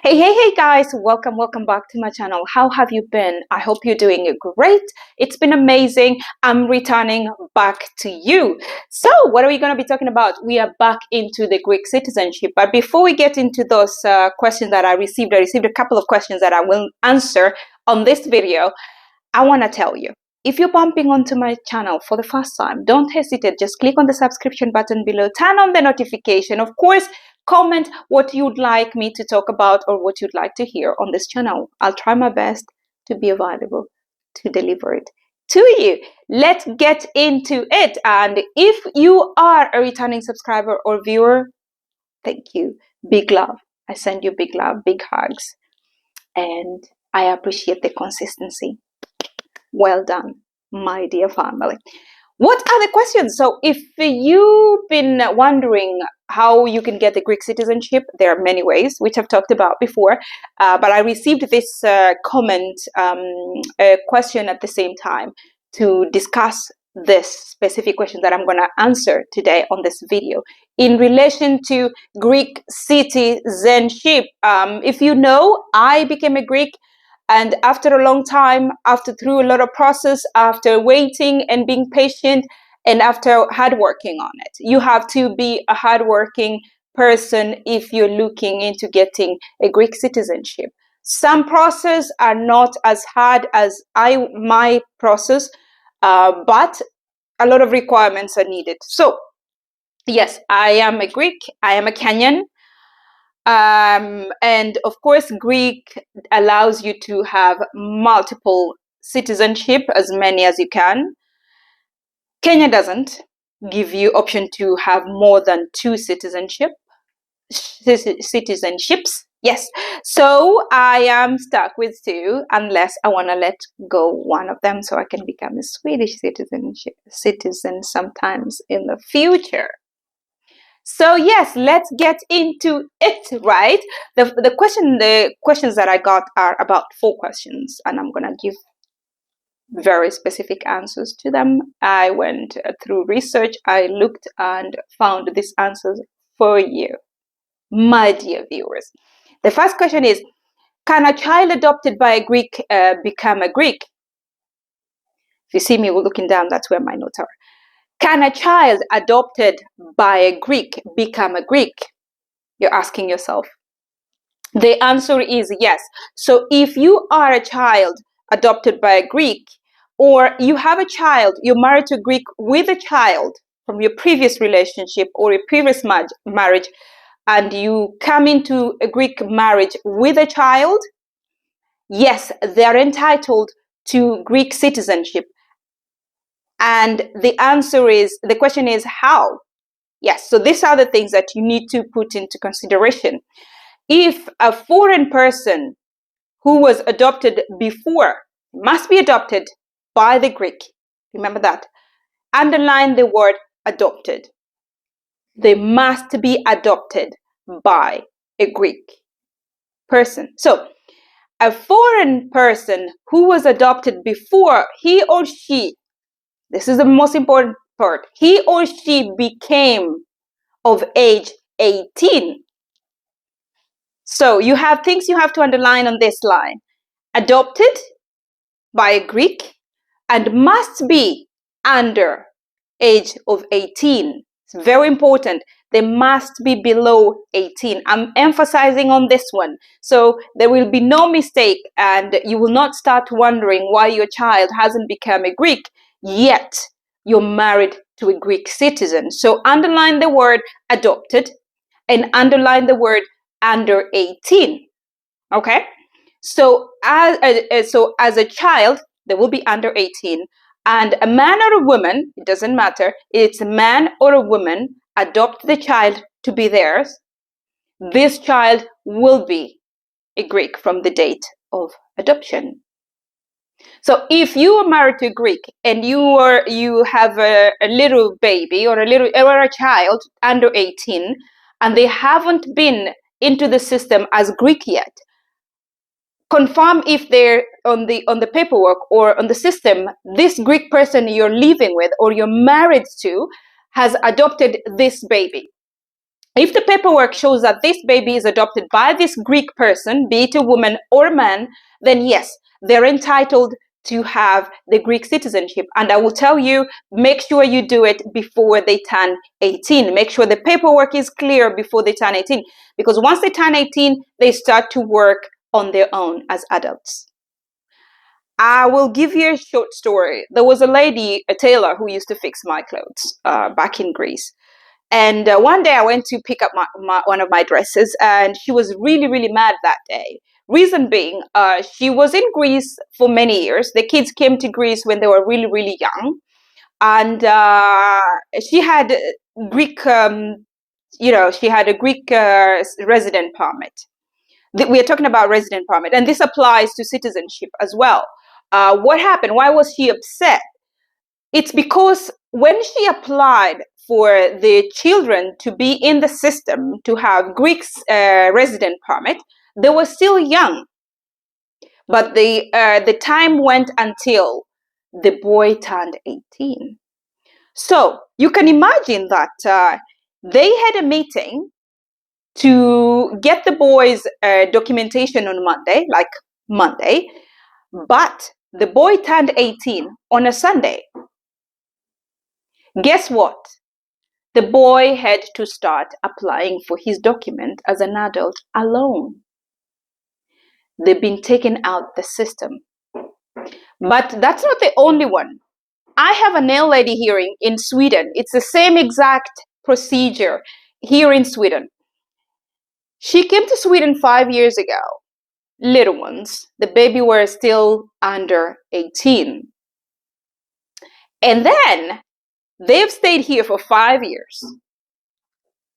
Hey guys, welcome back to my channel. How have you been? I hope you're doing great. It's been amazing. I'm returning back to you. So what are we going to be talking about? We are back into the Greek citizenship. But before we get into those questions that I received a couple of questions that I will answer on this video. I want to tell you, if you're bumping onto my channel for the first time, don't hesitate. Just click on the subscription button below, turn on the notification. Of course, comment what you'd like me to talk about or what you'd like to hear on this channel. I'll try my best to be available to deliver it to you. Let's get into it. And if you are a returning subscriber or viewer, thank you. Big love. I send you big love, big hugs. And I appreciate the consistency. Well done, my dear family. What are the questions? So if you've been wondering how you can get the Greek citizenship, there are many ways, which I've talked about before, but I received this question at the same time to discuss this specific question that I'm going to answer today on this video in relation to Greek citizenship. If you know, I became a Greek, and after a long time, through a lot of process, after waiting and being patient, and after hard working on it. You have to be a hardworking person if you're looking into getting a Greek citizenship. Some process are not as hard as my process, but a lot of requirements are needed. So, yes, I am a Greek. I am a Kenyan. And of course, Greek allows you to have multiple citizenship, as many as you can. Kenya doesn't give you option to have more than two citizenships. Yes. So I am stuck with two unless I want to let go one of them so I can become a Swedish citizen sometime in the future. So yes, let's get into it, right? The questions that I got are about 4 questions, and I'm gonna give very specific answers to them. I went through research, I looked and found these answers for you, my dear viewers. The first question is, can a child adopted by a Greek become a Greek? If you see me looking down, that's where my notes are. Can a child adopted by a Greek become a Greek? You're asking yourself. The answer is yes. So if you are a child adopted by a Greek, or you have a child, you're married to a Greek with a child from your previous relationship or your previous marriage, and you come into a Greek marriage with a child, yes, they're entitled to Greek citizenship. And the question is how? Yes, so these are the things that you need to put into consideration. If a foreign person who was adopted before must be adopted by the Greek, remember that, underline the word adopted. They must be adopted by a Greek person. So a foreign person who was adopted before he or she, this is the most important part, he or she became of age 18. So you have things you have to underline on this line. Adopted by a Greek and must be under age of 18. It's very important. They must be below 18. I'm emphasizing on this one. So there will be no mistake and you will not start wondering why your child hasn't become a Greek, yet you're married to a Greek citizen. So underline the word adopted and underline the word under 18. Okay? So as a child, they will be under 18. And a man or a woman, it doesn't matter, it's a man or a woman, adopt the child to be theirs. This child will be a Greek from the date of adoption. So if you are married to a Greek and you have a little baby or a child under 18 and they haven't been into the system as Greek yet, confirm if they're on the paperwork or on the system, this Greek person you're living with or you're married to has adopted this baby. If the paperwork shows that this baby is adopted by this Greek person, be it a woman or a man, then yes, they're entitled to have the Greek citizenship. And I will tell you, make sure you do it before they turn 18. Make sure the paperwork is clear before they turn 18. Because once they turn 18, they start to work on their own as adults. I will give you a short story. There was a lady, a tailor, who used to fix my clothes back in Greece. And one day I went to pick up one of my dresses, and she was really, really mad that day. Reason being, she was in Greece for many years. The kids came to Greece when they were really, really young. And she had Greek, she had a Greek resident permit. We are talking about resident permit, and this applies to citizenship as well. What happened? Why was she upset? It's because when she applied for the children to be in the system to have Greek resident permit, they were still young. But the time went until the boy turned 18. So you can imagine that they had a meeting to get the boys' documentation on Monday, but the boy turned 18 on a Sunday. Guess what? The boy had to start applying for his document as an adult alone. They've been taken out the system. But that's not the only one. I have a nail lady here in Sweden. It's the same exact procedure here in Sweden. She came to Sweden 5 years ago. Little ones. The baby were still under 18. And then they've stayed here for 5 years.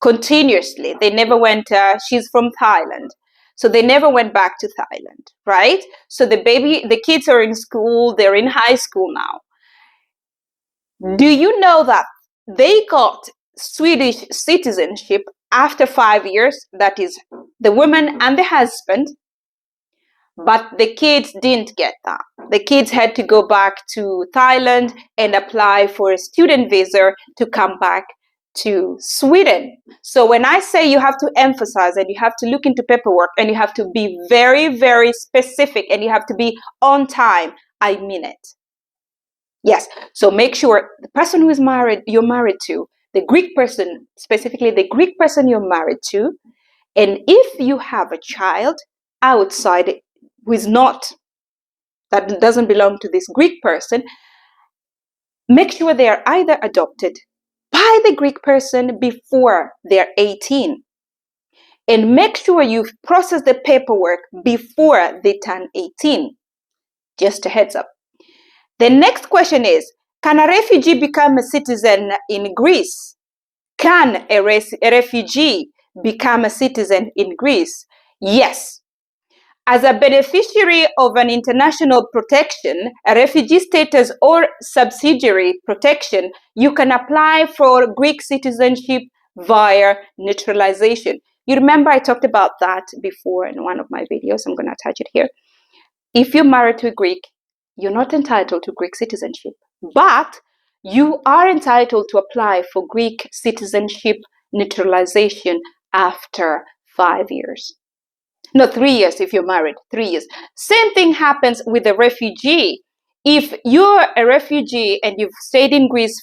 Continuously. They never went, she's from Thailand. So they never went back to Thailand, right? So the kids are in school, they're in high school now. Do you know that they got Swedish citizenship after 5 years? That is the woman and the husband. But the kids didn't get that. The kids had to go back to Thailand and apply for a student visa to come back to Sweden. So when I say you have to emphasize and you have to look into paperwork and you have to be very, very specific and you have to be on time, I mean it. Yes, so make sure the person who is married, you're married to, the Greek person, specifically the Greek person you're married to, and if you have a child outside who is not, that doesn't belong to this Greek person, make sure they are either adopted by the Greek person before they're 18. And make sure you process the paperwork before they turn 18. Just a heads up. The next question is, can a refugee become a citizen in Greece? Can a refugee become a citizen in Greece? Yes. As a beneficiary of an international protection, a refugee status or subsidiary protection, you can apply for Greek citizenship via naturalization. You remember I talked about that before in one of my videos. I'm going to attach it here. If you're married to a Greek, you're not entitled to Greek citizenship, but you are entitled to apply for Greek citizenship naturalization after 5 years. No, 3 years if you're married, 3 years. Same thing happens with a refugee. If you're a refugee and you've stayed in Greece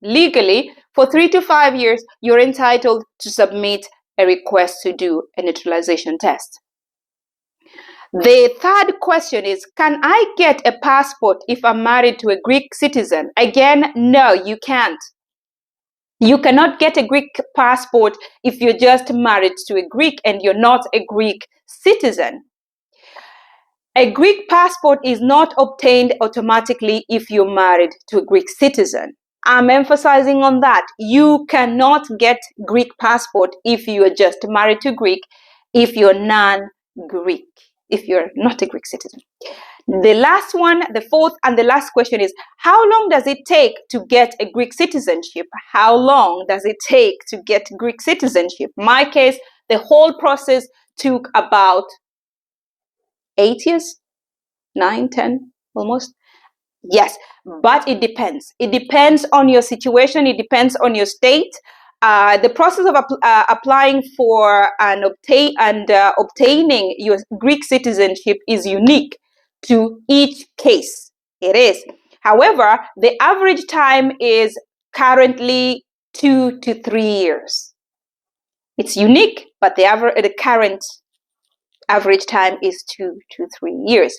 legally for 3 to 5 years, you're entitled to submit a request to do a naturalization test. The third question is, can I get a passport if I'm married to a Greek citizen? Again, no, you can't. You cannot get a Greek passport if you're just married to a Greek and you're not a Greek citizen. A Greek passport is not obtained automatically if you're married to a Greek citizen. I'm emphasizing on that. You cannot get Greek passport if you are just married to Greek, if you're non-Greek, if you're not a Greek citizen. The last one, the fourth and the last question is, how long does it take to get a Greek citizenship? How long does it take to get Greek citizenship? In my case, the whole process took about 8 years, 9, 10, almost. Yes, but it depends. It depends on your situation. It depends on your state. the process of applying for and obtaining your Greek citizenship is unique to each case. It is. However, the average time is currently 2 to 3 years. It's unique, but the current average time is 2 to 3 years.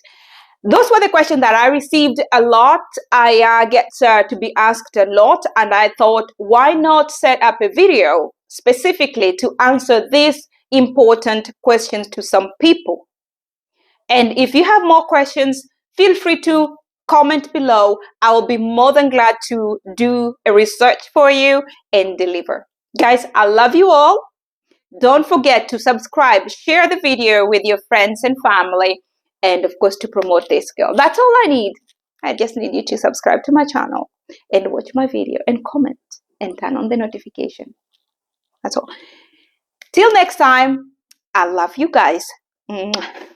Those were the questions that I received a lot. I get to be asked a lot, and I thought, why not set up a video specifically to answer these important questions to some people? And if you have more questions, feel free to comment below. I will be more than glad to do a research for you and deliver. Guys, I love you all. Don't forget to subscribe, share the video with your friends and family, and of course to promote this girl. That's all I need. I just need you to subscribe to my channel and watch my video and comment and turn on the notification. That's all. Till next time, I love you guys. Mwah.